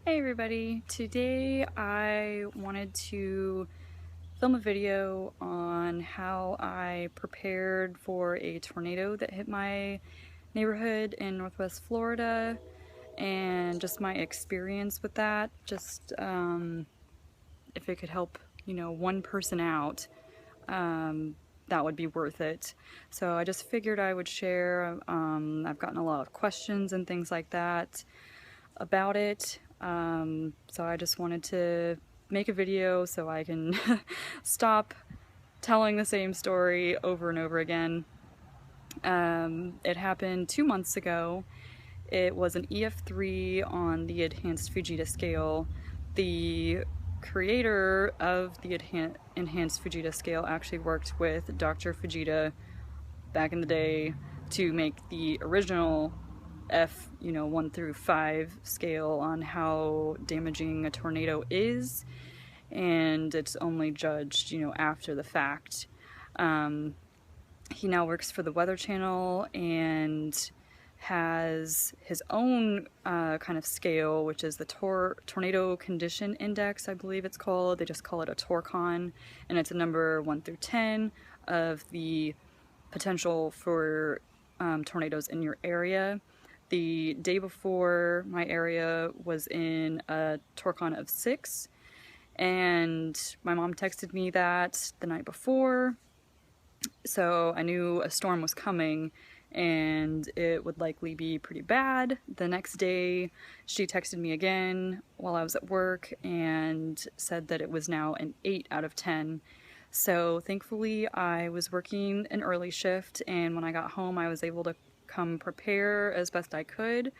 Hey everybody! Today I wanted to film a video on how I prepared for a tornado that hit my neighborhood in Northwest Florida and just my experience with that. Just if it could help, one person out, that would be worth it. So I just figured I would share. I've gotten a lot of questions and things like that about it. So I just wanted to make a video so I can stop telling the same story over and over again. It happened 2 months ago. It was an EF3 on the enhanced Fujita scale. The creator of the enhanced Fujita scale actually worked with Dr. Fujita back in the day to make the original F 1 through 5 scale on how damaging a tornado is, and it's only judged after the fact. He now works for the Weather Channel and has his own kind of scale, which is the Tornado Condition Index, I believe it's called. They just call it a TORCON, and it's a number 1 through 10 of the potential for tornadoes in your area. The day before, my area was in a TORCON of 6, and my mom texted me that the night before, so I knew a storm was coming and it would likely be pretty bad. The next day, she texted me again while I was at work and said that it was now an 8 out of 10. So thankfully I was working an early shift, and when I got home I was able to come prepare as best I could.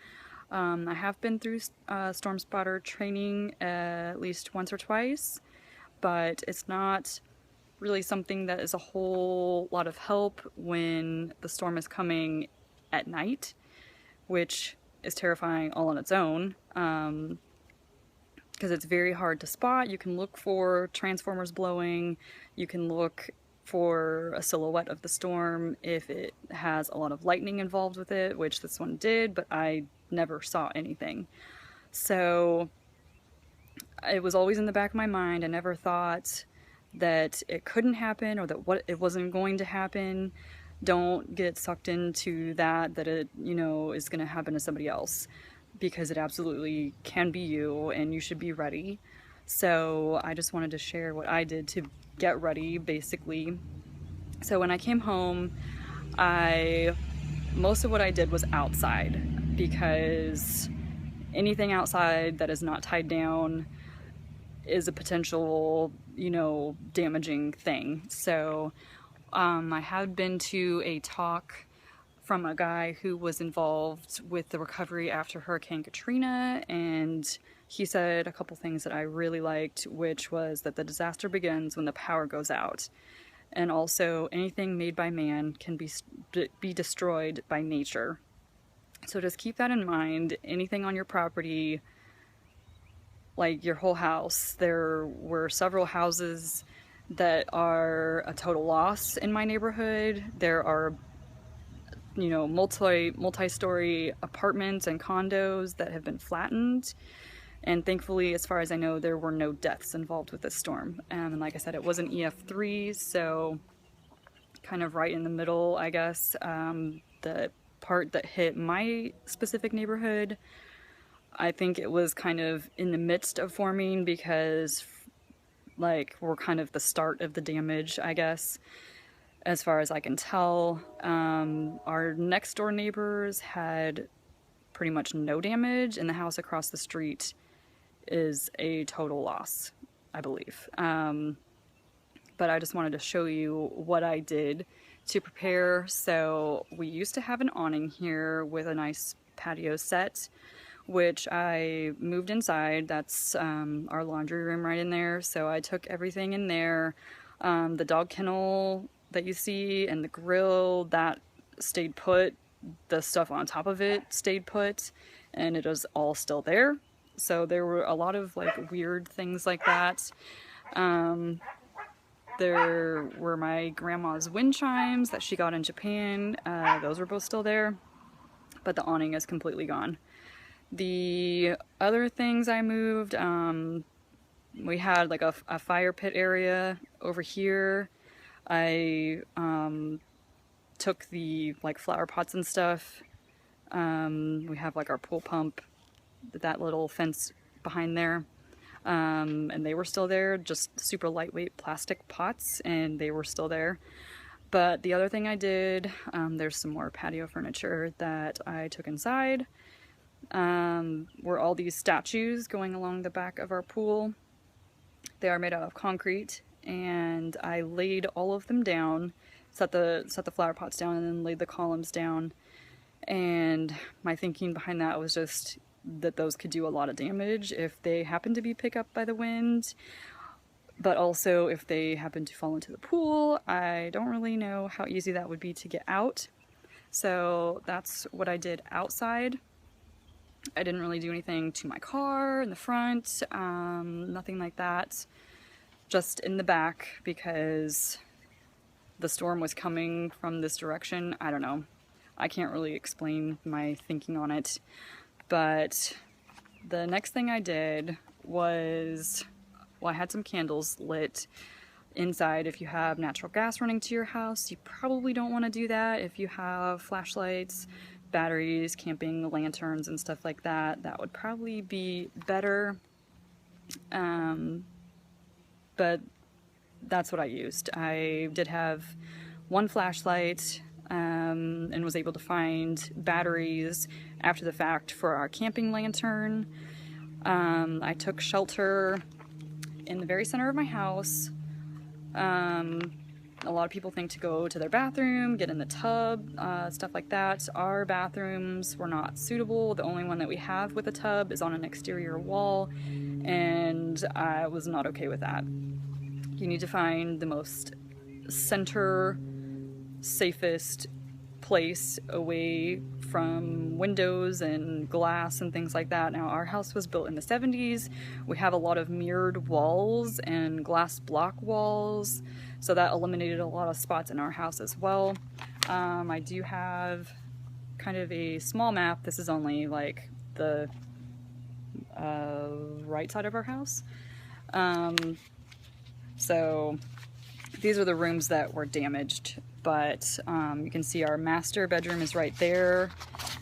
I have been through storm spotter training at least once or twice, but it's not really something that is a whole lot of help when the storm is coming at night, which is terrifying all on its own, because it's very hard to spot. You can look for transformers blowing, you can look for a silhouette of the storm if it has a lot of lightning involved with it, which this one did, but I never saw anything. So it was always in the back of my mind. I never thought that it couldn't happen or that it wasn't going to happen. Don't get sucked into that it is going to happen to somebody else, because it absolutely can be you and you should be ready. So I just wanted to share what I did to get ready, basically. So when I came home, most of what I did was outside, because anything outside that is not tied down is a potential, damaging thing. So I had been to a talk from a guy who was involved with the recovery after Hurricane Katrina, and he said a couple things that I really liked, which was that the disaster begins when the power goes out, and also anything made by man can be destroyed by nature. So just keep that in mind. Anything on your property, like your whole house. There were several houses that are a total loss in my neighborhood. There are, multi-story apartments and condos that have been flattened. And thankfully, as far as I know, there were no deaths involved with this storm. And like I said, it was an EF3, so kind of right in the middle, I guess. The part that hit my specific neighborhood, I think it was kind of in the midst of forming, because we're kind of the start of the damage, I guess, as far as I can tell. Our next door neighbors had pretty much no damage, and the house across the street is a total loss, I believe. But I just wanted to show you what I did to prepare. So we used to have an awning here with a nice patio set, which I moved inside. That's our laundry room right in there. So I took everything in there. The dog kennel that you see and the grill, that stayed put. The stuff on top of it stayed put, and it was all still there. So there were a lot of weird things like that. There were my grandma's wind chimes that she got in Japan. Those were both still there, but the awning is completely gone. The other things I moved, we had like a fire pit area over here. I took the like flower pots and stuff. We have like our pool pump, that little fence behind there. And they were still there, just super lightweight plastic pots, and they were still there. But the other thing I did, there's some more patio furniture that I took inside, were all these statues going along the back of our pool. They are made out of concrete, and I laid all of them down, set the flower pots down, and then laid the columns down. And my thinking behind that was just that those could do a lot of damage if they happen to be picked up by the wind, but also if they happen to fall into the pool. I don't really know how easy that would be to get out. So that's what I did outside. I didn't really do anything to my car in the front, nothing like that. Just in the back because the storm was coming from this direction. I don't know. I can't really explain my thinking on it. But the next thing I did was, well, I had some candles lit inside. If you have natural gas running to your house, you probably don't want to do that. If you have flashlights, batteries, camping lanterns, and stuff like that, that would probably be better. But that's what I used. I did have one flashlight, and was able to find batteries after the fact for our camping lantern. I took shelter in the very center of my house. A lot of people think to go to their bathroom, get in the tub, stuff like that. Our bathrooms were not suitable. The only one that we have with a tub is on an exterior wall, and I was not okay with that. You need to find the most center, safest place away from windows and glass and things like that. Now, our house was built in the 70s. We have a lot of mirrored walls and glass block walls, so that eliminated a lot of spots in our house as well. I do have kind of a small map. This is only like the right side of our house. So these are the rooms that were damaged, but you can see our master bedroom is right there,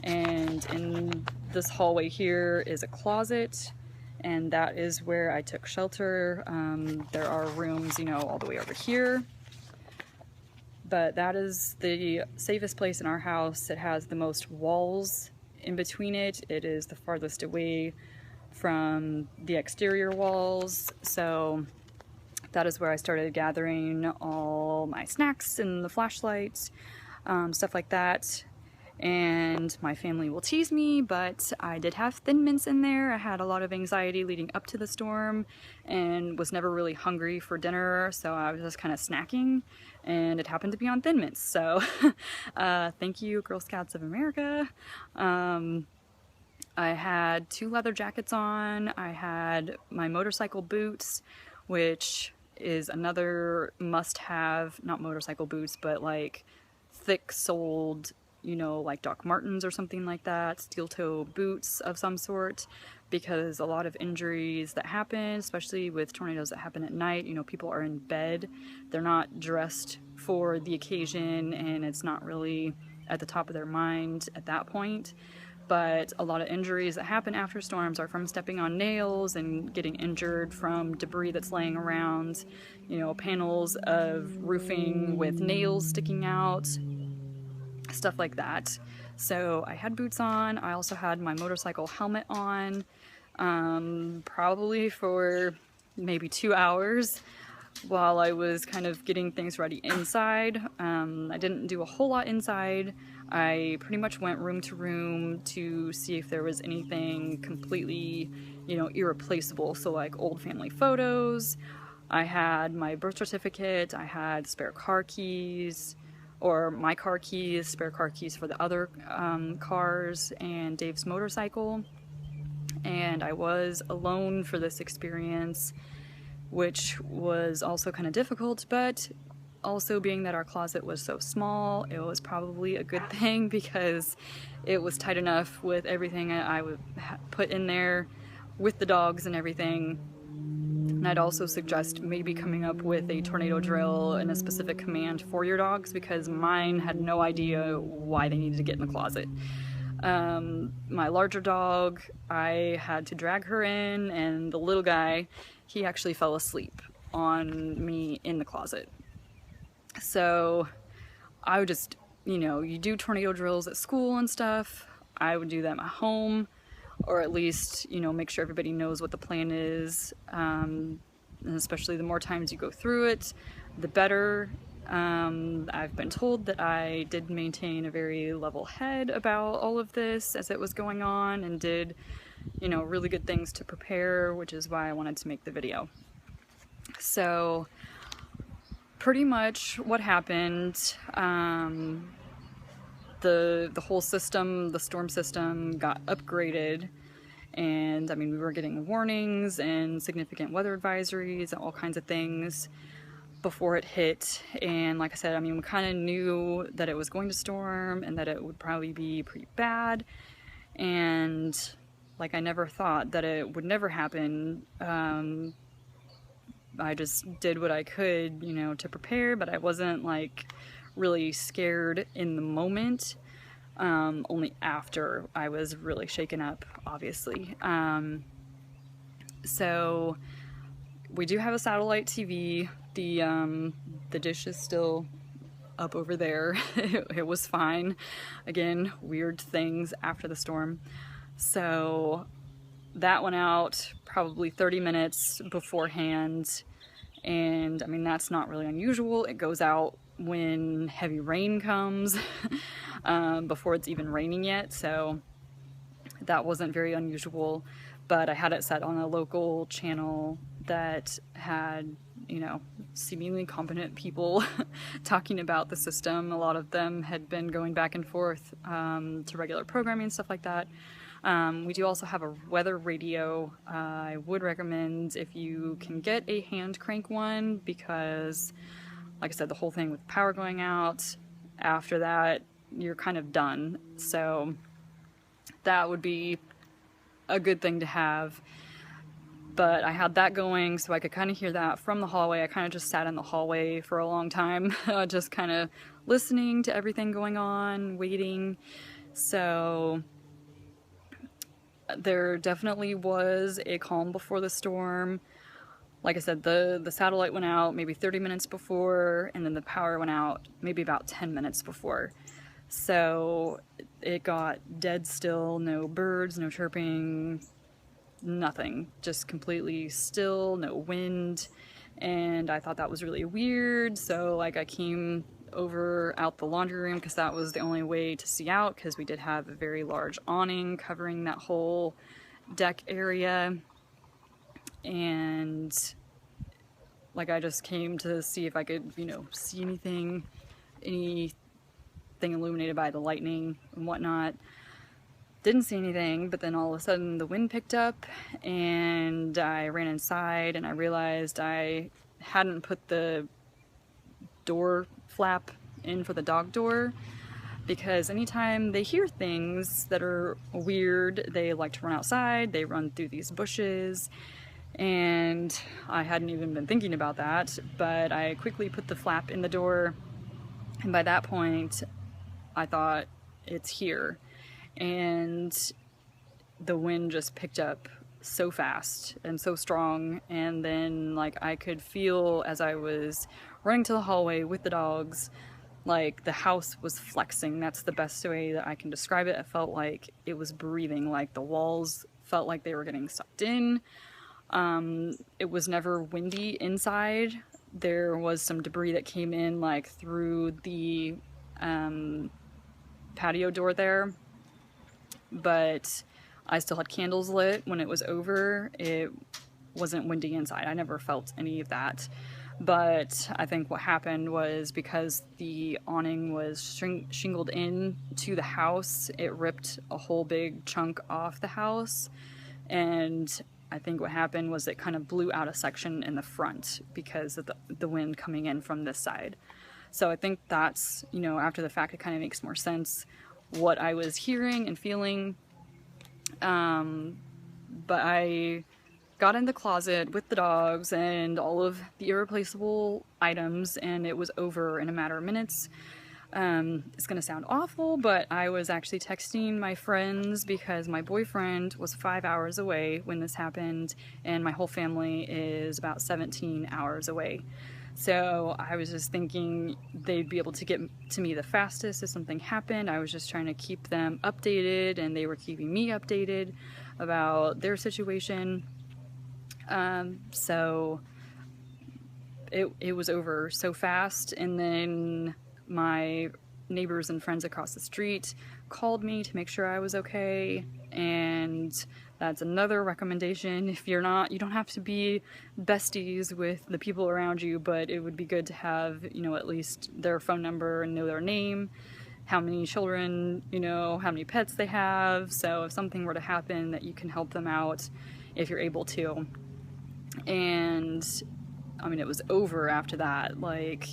and in this hallway here is a closet, and that is where I took shelter. There are rooms, you know, all the way over here, but that is the safest place in our house. It has the most walls in between it. It is the farthest away from the exterior walls, so that is where I started gathering all my snacks and the flashlights, stuff like that. And my family will tease me, but I did have Thin Mints in there. I had a lot of anxiety leading up to the storm and was never really hungry for dinner, so I was just kind of snacking, and it happened to be on Thin Mints. So thank you, Girl Scouts of America. I had 2 leather jackets on. I had my motorcycle boots, which is another must-have, not motorcycle boots, but like thick-soled, you know, like Doc Martens or something like that, steel-toe boots of some sort, because a lot of injuries that happen, especially with tornadoes that happen at night, you know, people are in bed, they're not dressed for the occasion, and it's not really at the top of their mind at that point. But a lot of injuries that happen after storms are from stepping on nails and getting injured from debris that's laying around, you know, panels of roofing with nails sticking out, stuff like that. So I had boots on. I also had my motorcycle helmet on, probably for maybe 2 hours while I was kind of getting things ready inside. I didn't do a whole lot inside. I pretty much went room to room to see if there was anything completely, you know, irreplaceable. So like old family photos, I had my birth certificate, I had spare car keys, or my car keys, spare car keys for the other cars, and Dave's motorcycle. And I was alone for this experience, which was also kind of difficult, but also being that our closet was so small, it was probably a good thing because it was tight enough with everything I would put in there with the dogs and everything. And I'd also suggest maybe coming up with a tornado drill and a specific command for your dogs, because mine had no idea why they needed to get in the closet. My larger dog, I had to drag her in, and the little guy, he actually fell asleep on me in the closet. So I would just, you do tornado drills at school and stuff. I would do them at home, or at least, make sure everybody knows what the plan is. And especially the more times you go through it, the better. I've been told that I did maintain a very level head about all of this as it was going on, and did, really good things to prepare, which is why I wanted to make the video. So pretty much what happened, the whole system, the storm system got upgraded, and I mean, we were getting warnings and significant weather advisories and all kinds of things before it hit. And like I said, I mean, we kind of knew that it was going to storm and that it would probably be pretty bad, and like I never thought that it would never happen. I just did what I could, to prepare, but I wasn't like really scared in the moment. Only after I was really shaken up, obviously. So we do have a satellite TV. The dish is still up over there. It was fine. Again, weird things after the storm. So that went out probably 30 minutes beforehand, and I mean, that's not really unusual. It goes out when heavy rain comes, before it's even raining yet, so that wasn't very unusual. But I had it set on a local channel that had, seemingly competent people talking about the system. A lot of them had been going back and forth to regular programming and stuff like that. We do also have a weather radio. I would recommend if you can get a hand crank one, because like I said, the whole thing with power going out, after that you're kind of done. So that would be a good thing to have. But I had that going so I could kind of hear that from the hallway. I kind of just sat in the hallway for a long time, just kind of listening to everything going on, waiting. So there definitely was a calm before the storm. Like I said, the satellite went out maybe 30 minutes before, and then the power went out maybe about 10 minutes before. So it got dead still, no birds, no chirping, nothing, just completely still, no wind. And I thought that was really weird. So like I came over out the laundry room, because that was the only way to see out, because we did have a very large awning covering that whole deck area. And like I just came to see if I could, see anything illuminated by the lightning and whatnot. Didn't see anything, but then all of a sudden the wind picked up, and I ran inside, and I realized I hadn't put the door flap in for the dog door, because anytime they hear things that are weird, they like to run outside, they run through these bushes. And I hadn't even been thinking about that, but I quickly put the flap in the door, and by that point I thought, it's here. And the wind just picked up so fast and so strong, and then like I could feel, as I was running to the hallway with the dogs, like the house was flexing. That's the best way that I can describe it. It felt like it was breathing, like the walls felt like they were getting sucked in. It was never windy inside. There was some debris that came in like through the patio door there, but I still had candles lit when it was over. It wasn't windy inside. I never felt any of that. But I think what happened was, because the awning was shingled in to the house, it ripped a whole big chunk off the house. And I think what happened was it kind of blew out a section in the front because of the wind coming in from this side. So I think that's, you know, after the fact, it kind of makes more sense what I was hearing and feeling. But I got in the closet with the dogs and all of the irreplaceable items, and it was over in a matter of minutes. It's gonna sound awful, but I was actually texting my friends because my boyfriend was 5 hours away when this happened, and my whole family is about 17 hours away. So I was just thinking they'd be able to get to me the fastest if something happened. I was just trying to keep them updated, and they were keeping me updated about their situation. So it was over so fast, and then my neighbors and friends across the street called me to make sure I was okay. And that's another recommendation. If you're not, you don't have to be besties with the people around you, but it would be good to have, you know, at least their phone number and know their name, how many children, you know, how many pets they have. So if something were to happen, that you can help them out if you're able to. And I mean, it was over after that, like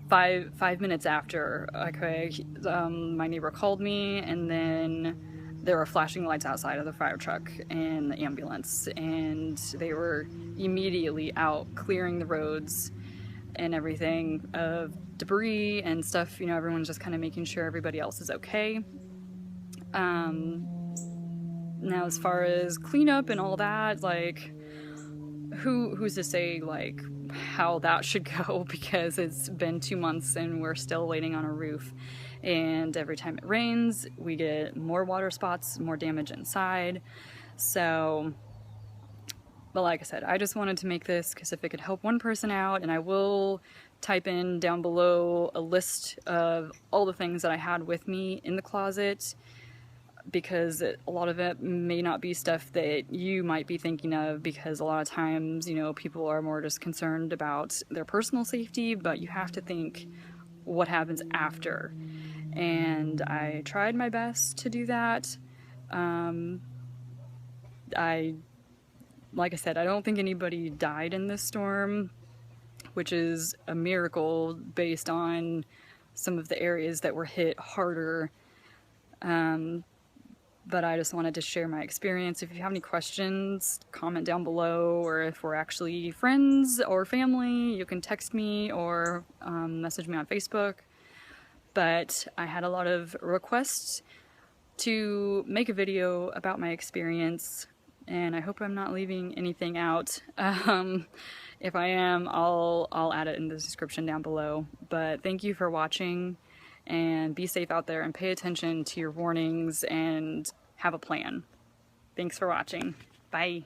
five minutes after. Okay, my neighbor called me, and then there were flashing lights outside of the fire truck and the ambulance, and they were immediately out clearing the roads and everything of debris and stuff. You know, everyone's just kind of making sure everybody else is okay. Now, as far as cleanup and all that, like, who's to say, like, how that should go, because it's been 2 months and we're still waiting on a roof, and every time it rains we get more water spots, more damage inside. So, but like I said, I just wanted to make this because if it could help one person out, and I will type in down below a list of all the things that I had with me in the closet, because a lot of it may not be stuff that you might be thinking of, because a lot of times, you know, people are more just concerned about their personal safety, but you have to think what happens after. And I tried my best to do that. Like I said, I don't think anybody died in this storm, which is a miracle based on some of the areas that were hit harder. But I just wanted to share my experience. If you have any questions, comment down below, or if we're actually friends or family, you can text me or message me on Facebook. But I had a lot of requests to make a video about my experience, and I hope I'm not leaving anything out. If I am, I'll add it in the description down below. But thank you for watching, and be safe out there, and pay attention to your warnings and have a plan. Thanks for watching. Bye.